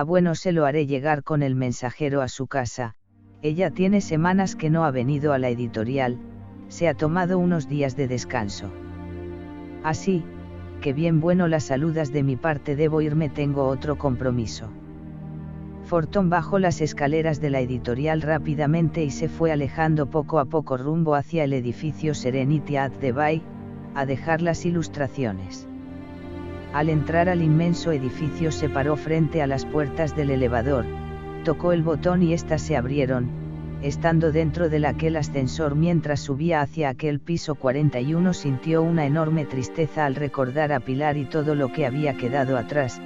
Bueno, se lo haré llegar con el mensajero a su casa. Ella tiene semanas que no ha venido a la editorial, se ha tomado unos días de descanso. Así, que bien, bueno, las saludas de mi parte, debo irme, tengo otro compromiso. Fortón bajó las escaleras de la editorial rápidamente y se fue alejando poco a poco rumbo hacia el edificio Serenity at the Bay, a dejar las ilustraciones. Al entrar al inmenso edificio se paró frente a las puertas del elevador, tocó el botón y éstas se abrieron, estando dentro de aquel ascensor mientras subía hacia aquel piso 41 sintió una enorme tristeza al recordar a Pilar y todo lo que había quedado atrás,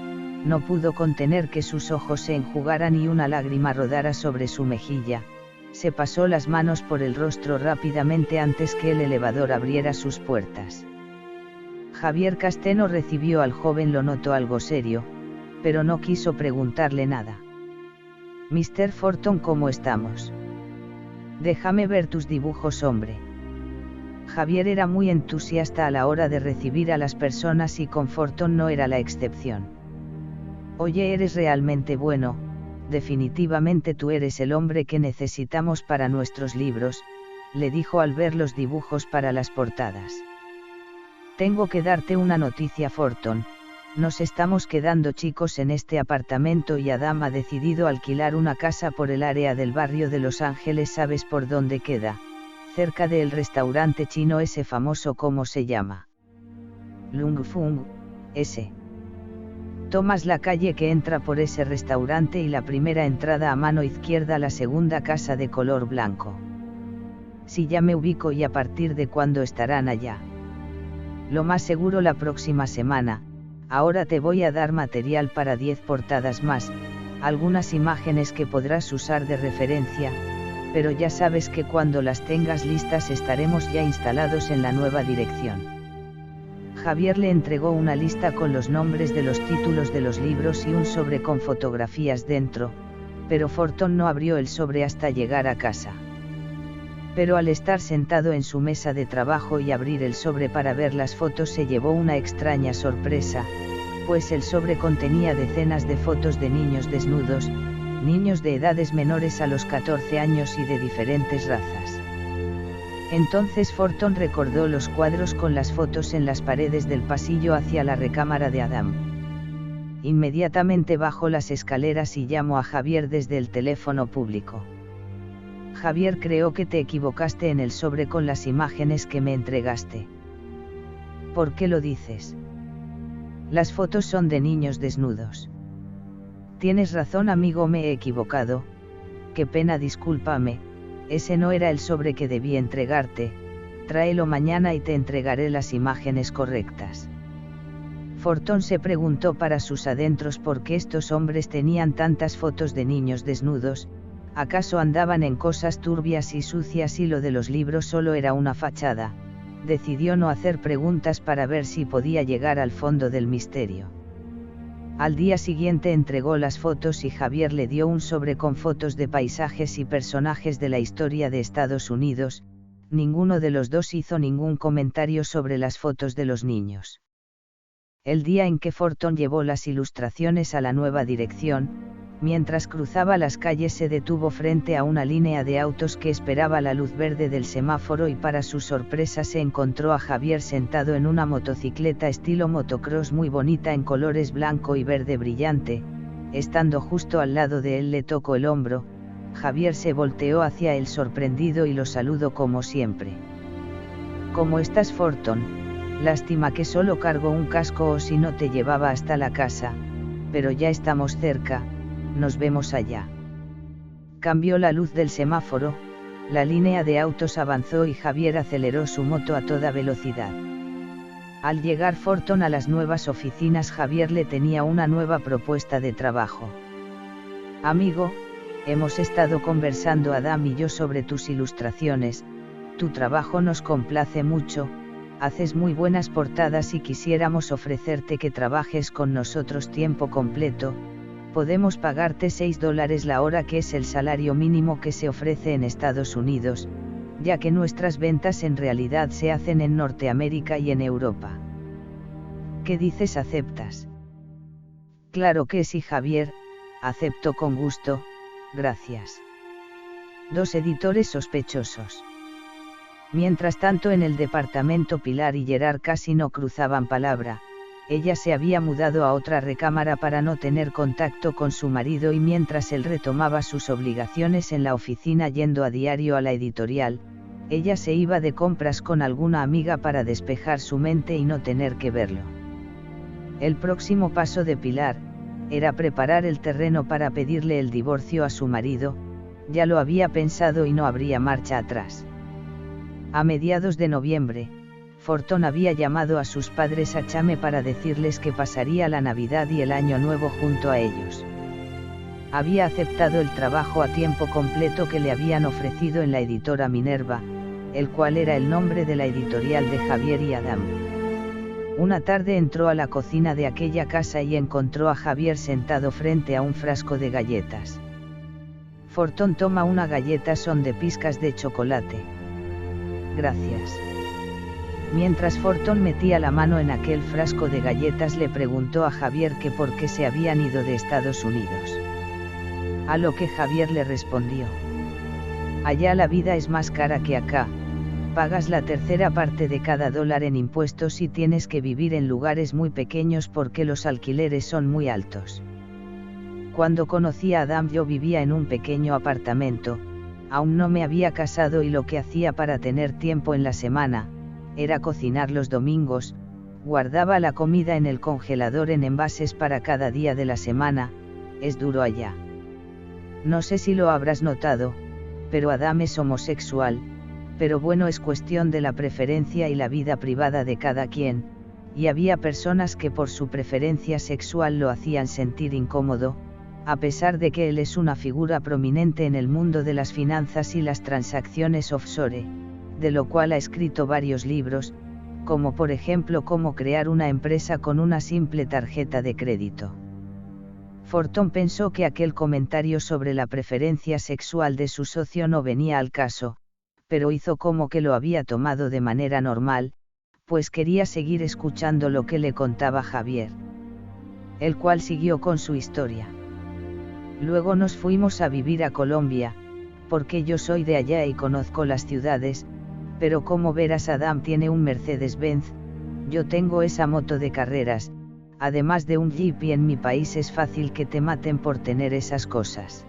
no pudo contener que sus ojos se enjugaran y una lágrima rodara sobre su mejilla, se pasó las manos por el rostro rápidamente antes que el elevador abriera sus puertas. Javier Casteno recibió al joven, lo notó algo serio, pero no quiso preguntarle nada. Mr. Fortón, ¿cómo estamos? Déjame ver tus dibujos, hombre. Javier era muy entusiasta a la hora de recibir a las personas y con Fortón no era la excepción. Oye, eres realmente bueno, definitivamente tú eres el hombre que necesitamos para nuestros libros, le dijo al ver los dibujos para las portadas. Tengo que darte una noticia, Fortón, nos estamos quedando chicos en este apartamento y Adam ha decidido alquilar una casa por el área del barrio de Los Ángeles. ¿Sabes por dónde queda? Cerca del restaurante chino ese famoso, ¿cómo se llama? Lung Fung, ese. Tomas la calle que entra por ese restaurante y la primera entrada a mano izquierda, la segunda casa de color blanco. Si ya me ubico. ¿Y a partir de cuándo estarán allá? Lo más seguro la próxima semana. Ahora te voy a dar material para 10 portadas más, algunas imágenes que podrás usar de referencia, pero ya sabes que cuando las tengas listas estaremos ya instalados en la nueva dirección. Javier le entregó una lista con los nombres de los títulos de los libros y un sobre con fotografías dentro, pero Fortón no abrió el sobre hasta llegar a casa. Pero al estar sentado en su mesa de trabajo y abrir el sobre para ver las fotos se llevó una extraña sorpresa, pues el sobre contenía decenas de fotos de niños desnudos, niños de edades menores a los 14 años y de diferentes razas. Entonces Fortón recordó los cuadros con las fotos en las paredes del pasillo hacia la recámara de Adam. Inmediatamente bajó las escaleras y llamó a Javier desde el teléfono público. Javier, creo que te equivocaste en el sobre con las imágenes que me entregaste. ¿Por qué lo dices? Las fotos son de niños desnudos. Tienes razón, amigo, me he equivocado. Qué pena, discúlpame, ese no era el sobre que debí entregarte, tráelo mañana y te entregaré las imágenes correctas. Fortón se preguntó para sus adentros por qué estos hombres tenían tantas fotos de niños desnudos. ¿Acaso andaban en cosas turbias y sucias y lo de los libros solo era una fachada? Decidió no hacer preguntas para ver si podía llegar al fondo del misterio. Al día siguiente entregó las fotos y Javier le dio un sobre con fotos de paisajes y personajes de la historia de Estados Unidos. Ninguno de los dos hizo ningún comentario sobre las fotos de los niños. El día en que Fortón llevó las ilustraciones a la nueva dirección, mientras cruzaba las calles se detuvo frente a una línea de autos que esperaba la luz verde del semáforo y para su sorpresa se encontró a Javier sentado en una motocicleta estilo motocross muy bonita en colores blanco y verde brillante. Estando justo al lado de él le tocó el hombro. Javier se volteó hacia él sorprendido y lo saludó como siempre. ¿Cómo estás, Fortón? Lástima que solo cargo un casco o si no te llevaba hasta la casa, pero ya estamos cerca. Nos vemos allá. Cambió la luz del semáforo, la línea de autos avanzó y Javier aceleró su moto a toda velocidad. Al llegar Fortón a las nuevas oficinas, Javier le tenía una nueva propuesta de trabajo. Amigo, hemos estado conversando Adam y yo sobre tus ilustraciones, tu trabajo nos complace mucho, haces muy buenas portadas y quisiéramos ofrecerte que trabajes con nosotros tiempo completo. Podemos pagarte $6 la hora, que es el salario mínimo que se ofrece en Estados Unidos, ya que nuestras ventas en realidad se hacen en Norteamérica y en Europa. ¿Qué dices, aceptas? Claro que sí, Javier, acepto con gusto, gracias. 2 editores sospechosos. Mientras tanto en el departamento Pilar y Gerard casi no cruzaban palabra. Ella se había mudado a otra recámara para no tener contacto con su marido y mientras él retomaba sus obligaciones en la oficina yendo a diario a la editorial, ella se iba de compras con alguna amiga para despejar su mente y no tener que verlo. El próximo paso de Pilar, era preparar el terreno para pedirle el divorcio a su marido, ya lo había pensado y no habría marcha atrás. A mediados de noviembre, Fortón había llamado a sus padres a Chame para decirles que pasaría la Navidad y el Año Nuevo junto a ellos. Había aceptado el trabajo a tiempo completo que le habían ofrecido en la editora Minerva, el cual era el nombre de la editorial de Javier y Adam. Una tarde entró a la cocina de aquella casa y encontró a Javier sentado frente a un frasco de galletas. Fortón toma una galleta, son de pizcas de chocolate. Gracias. Mientras Fortón metía la mano en aquel frasco de galletas le preguntó a Javier que por qué se habían ido de Estados Unidos. A lo que Javier le respondió: allá la vida es más cara que acá, pagas la tercera parte de cada dólar en impuestos y tienes que vivir en lugares muy pequeños porque los alquileres son muy altos. Cuando conocí a Adam yo vivía en un pequeño apartamento, aún no me había casado y lo que hacía para tener tiempo en la semana, era cocinar los domingos, guardaba la comida en el congelador en envases para cada día de la semana. Es duro allá. No sé si lo habrás notado, pero Adam es homosexual, pero bueno, es cuestión de la preferencia y la vida privada de cada quien, y había personas que por su preferencia sexual lo hacían sentir incómodo, a pesar de que él es una figura prominente en el mundo de las finanzas y las transacciones offshore, de lo cual ha escrito varios libros, como por ejemplo Cómo crear una empresa con una simple tarjeta de crédito. Fortón pensó que aquel comentario sobre la preferencia sexual de su socio no venía al caso, pero hizo como que lo había tomado de manera normal, pues quería seguir escuchando lo que le contaba Javier. El cual siguió con su historia. Luego nos fuimos a vivir a Colombia, porque yo soy de allá y conozco las ciudades, pero como verás Adam tiene un Mercedes-Benz, yo tengo esa moto de carreras, además de un Jeep y en mi país es fácil que te maten por tener esas cosas.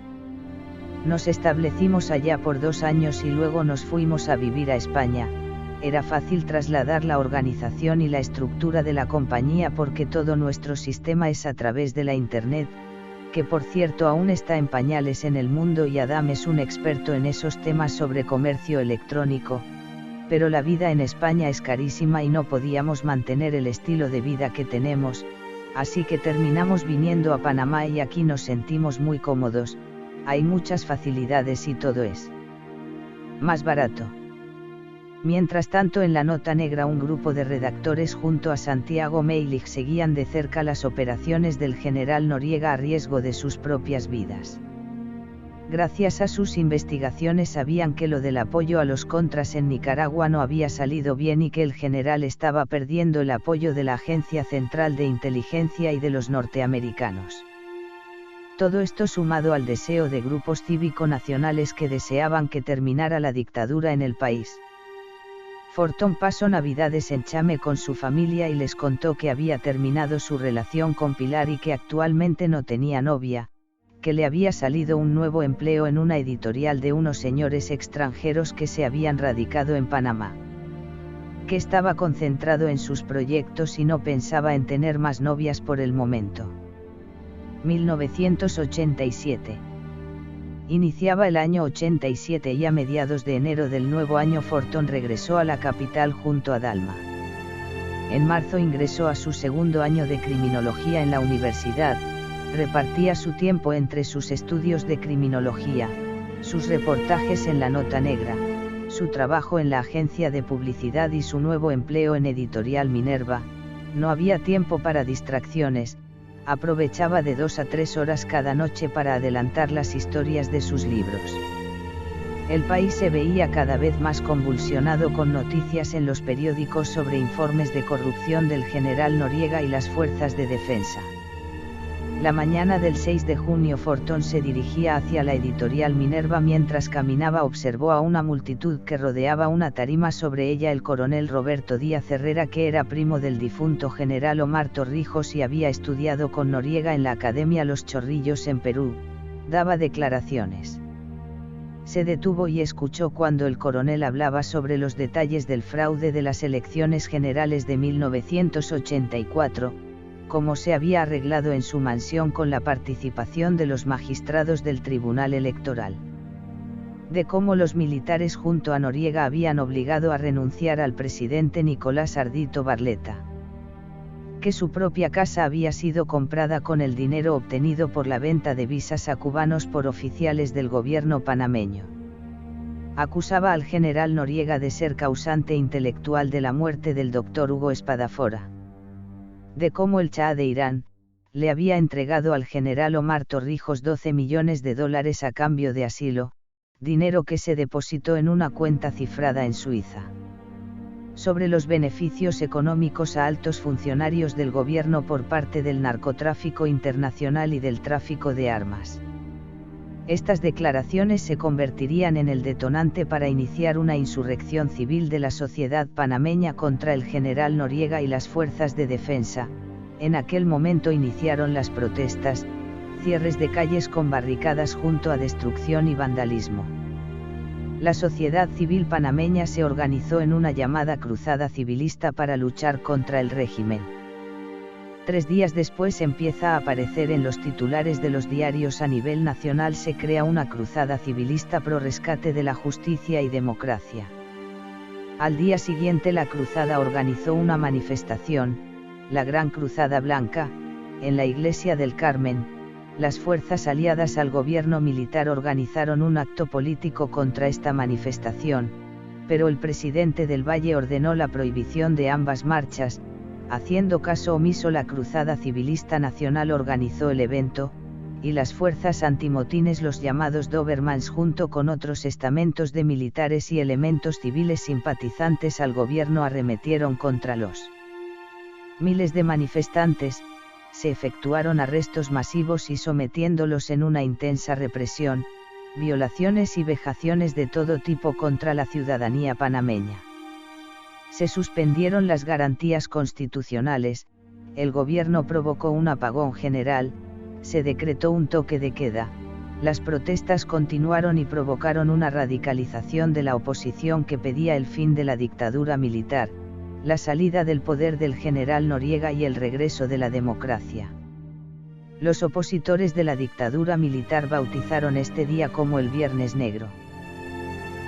Nos establecimos allá por 2 años y luego nos fuimos a vivir a España. Era fácil trasladar la organización y la estructura de la compañía porque todo nuestro sistema es a través de la Internet, que por cierto aún está en pañales en el mundo y Adam es un experto en esos temas sobre comercio electrónico, pero la vida en España es carísima y no podíamos mantener el estilo de vida que tenemos, así que terminamos viniendo a Panamá y aquí nos sentimos muy cómodos, hay muchas facilidades y todo es más barato. Mientras tanto en la nota negra un grupo de redactores junto a Santiago Meilig seguían de cerca las operaciones del general Noriega a riesgo de sus propias vidas. Gracias a sus investigaciones sabían que lo del apoyo a los contras en Nicaragua no había salido bien y que el general estaba perdiendo el apoyo de la Agencia Central de Inteligencia y de los norteamericanos. Todo esto sumado al deseo de grupos cívico-nacionales que deseaban que terminara la dictadura en el país. Fortón pasó Navidades en Chame con su familia y les contó que había terminado su relación con Pilar y que actualmente no tenía novia, que le había salido un nuevo empleo en una editorial de unos señores extranjeros que se habían radicado en Panamá. Que estaba concentrado en sus proyectos y no pensaba en tener más novias por el momento. 1987. Iniciaba el año 87 y a mediados de enero del nuevo año Fortón regresó a la capital junto a Dalma. En marzo ingresó a su segundo año de criminología en la universidad, repartía su tiempo entre sus estudios de criminología, sus reportajes en la nota negra, su trabajo en la agencia de publicidad y su nuevo empleo en Editorial Minerva. No había tiempo para distracciones, aprovechaba de 2 a 3 horas cada noche para adelantar las historias de sus libros. El país se veía cada vez más convulsionado con noticias en los periódicos sobre informes de corrupción del general Noriega y las fuerzas de defensa. La mañana del 6 de junio Fortón se dirigía hacia la editorial Minerva. Mientras caminaba observó a una multitud que rodeaba una tarima. Sobre ella el coronel Roberto Díaz Herrera, que era primo del difunto general Omar Torrijos y había estudiado con Noriega en la Academia Los Chorrillos en Perú, daba declaraciones. Se detuvo y escuchó cuando el coronel hablaba sobre los detalles del fraude de las elecciones generales de 1984, cómo se había arreglado en su mansión con la participación de los magistrados del Tribunal Electoral. De cómo los militares junto a Noriega habían obligado a renunciar al presidente Nicolás Ardito Barleta. Que su propia casa había sido comprada con el dinero obtenido por la venta de visas a cubanos por oficiales del gobierno panameño. Acusaba al general Noriega de ser causante intelectual de la muerte del doctor Hugo Espadafora. De cómo el Shah de Irán le había entregado al general Omar Torrijos $12 millones a cambio de asilo, dinero que se depositó en una cuenta cifrada en Suiza. Sobre los beneficios económicos a altos funcionarios del gobierno por parte del narcotráfico internacional y del tráfico de armas. Estas declaraciones se convertirían en el detonante para iniciar una insurrección civil de la sociedad panameña contra el general Noriega y las fuerzas de defensa. En aquel momento iniciaron las protestas, cierres de calles con barricadas junto a destrucción y vandalismo. La sociedad civil panameña se organizó en una llamada cruzada civilista para luchar contra el régimen. 3 días después empieza a aparecer en los titulares de los diarios a nivel nacional. Se crea una cruzada civilista pro rescate de la justicia y democracia. Al día siguiente la cruzada organizó una manifestación, la Gran Cruzada Blanca, en la Iglesia del Carmen. Las fuerzas aliadas al gobierno militar organizaron un acto político contra esta manifestación, pero el presidente del Valle ordenó la prohibición de ambas marchas. Haciendo caso omiso, la Cruzada Civilista Nacional organizó el evento, y las fuerzas antimotines, los llamados Dobermans, junto con otros estamentos de militares y elementos civiles simpatizantes al gobierno, arremetieron contra los miles de manifestantes. Se efectuaron arrestos masivos y sometiéndolos en una intensa represión, violaciones y vejaciones de todo tipo contra la ciudadanía panameña. Se suspendieron las garantías constitucionales, el gobierno provocó un apagón general, se decretó un toque de queda, las protestas continuaron y provocaron una radicalización de la oposición que pedía el fin de la dictadura militar, la salida del poder del general Noriega y el regreso de la democracia. Los opositores de la dictadura militar bautizaron este día como el Viernes Negro.